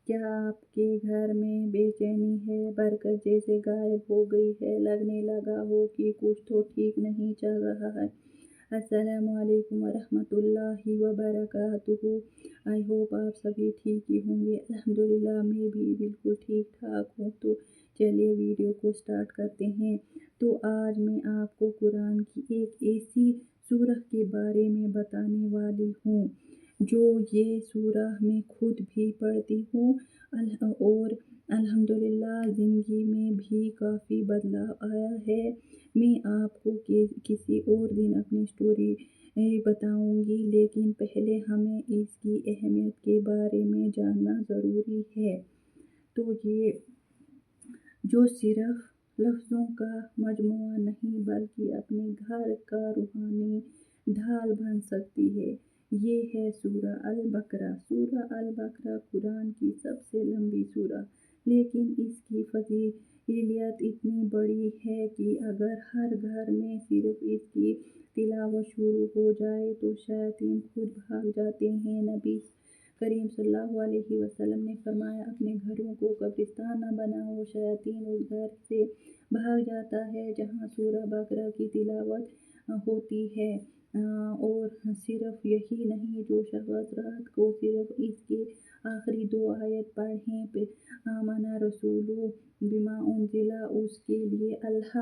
کیا آپ کے گھر میں بے چینی ہے؟ برکت جیسے غائب ہو گئی ہے، لگنے لگا ہو کہ کچھ تو ٹھیک نہیں چل رہا ہے۔ السلام علیکم ورحمۃ اللہ وبرکاتہ۔ آئی ہوپ آپ سبھی ٹھیک ہی ہوں گے۔ الحمدللہ میں بھی بالکل ٹھیک ٹھاک ہوں۔ تو چلیے ویڈیو کو سٹارٹ کرتے ہیں۔ تو آج میں آپ کو قرآن کی ایک ایسی سورہ کے بارے میں بتانے والی ہوں جو یہ سورہ میں خود بھی پڑھتی ہوں اور الحمدللہ زندگی میں بھی کافی بدلاؤ آیا ہے۔ میں آپ کو کسی اور دن اپنی سٹوری بتاؤں گی، لیکن پہلے ہمیں اس کی اہمیت کے بارے میں جاننا ضروری ہے۔ تو یہ جو صرف لفظوں کا مجموعہ نہیں بلکہ اپنے گھر کا روحانی ڈھال بن سکتی ہے، یہ ہے سورہ البقرہ۔ سورہ البقرہ قرآن کی سب سے لمبی سورہ، لیکن اس کی فضیلت اتنی بڑی ہے کہ اگر ہر گھر میں صرف اس کی تلاوت شروع ہو جائے تو شیاطین خود بھاگ جاتے ہیں۔ نبی کریم صلی اللہ علیہ وسلم نے فرمایا، اپنے گھروں کو قبرستان نہ بناؤ، شیاطین اس گھر سے بھاگ جاتا ہے جہاں سورہ بقرہ کی تلاوت ہوتی ہے۔ اور صرف یہی نہیں، جو شخص رات کو صرف اس کی آخری 2 آیت پڑھیں، آمن رسول بما انزل، اس کے لیے اللہ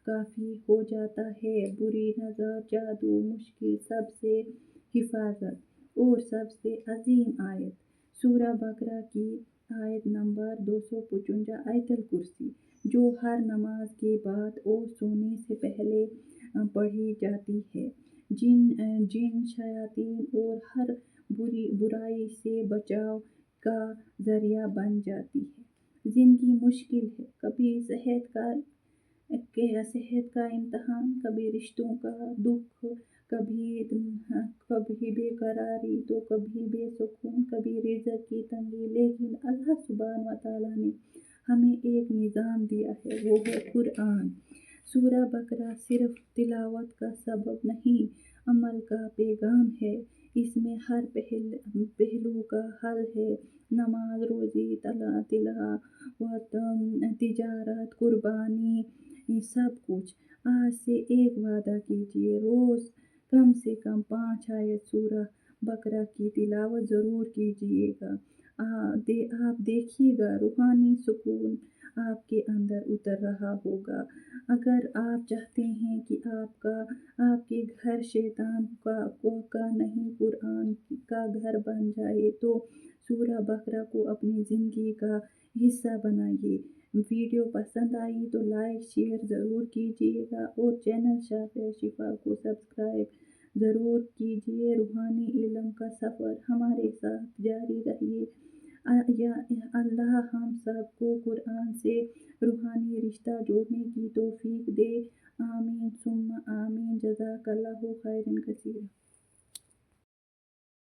کافی ہو جاتا ہے۔ بری نظر، جادو، مشکل سب سے حفاظت۔ اور سب سے عظیم آیت سورہ بقرہ کی آیت نمبر 255 آیت الکرسی، جو ہر نماز کے بعد اور سونے سے پہلے پڑھی جاتی ہے، جن شیاطین اور ہر برائی سے بچاؤ کا ذریعہ بن جاتی ہے۔ زندگی مشکل ہے، کبھی صحت کا امتحان، کبھی رشتوں کا دکھ، کبھی بے قراری، تو کبھی بے سکون، کبھی رزق کی تنگی، لیکن اللہ سبحانہ وتعالیٰ نے ہمیں ایک نظام دیا ہے، وہ ہے قرآن۔ سورہ بقرہ صرف تلاوت کا سبب نہیں، عمل کا پیغام ہے۔ اس میں ہر پہلو کا حل ہے، نماز، روزی، تلاوت، تجارت، قربانی، سب کچھ۔ آج سے ایک وعدہ کیجیے، روز کم سے کم 5 آیت سورہ بقرہ کی تلاوت ضرور کیجیے گا۔ آپ دیکھیے گا روحانی سکون آپ کے اندر اتر رہا ہوگا۔ اگر آپ چاہتے ہیں کہ آپ کے گھر شیطان کا نہیں قرآن کا گھر بن جائے، تو سورہ بقرہ کو اپنی زندگی کا حصہ بنائیے۔ ویڈیو پسند آئی تو لائک شیئر ضرور کیجیے گا اور چینل شافیہ شفا کو سبسکرائب ضرور کیجیے۔ روحانی علم کا سفر ہمارے ساتھ جاری رہے۔ یا اللہ ہم سب کو قرآن سے روحانی رشتہ جوڑنے کی توفیق دے۔ آمین ثم آمین۔ جزاک اللہ خیرا کثیرا۔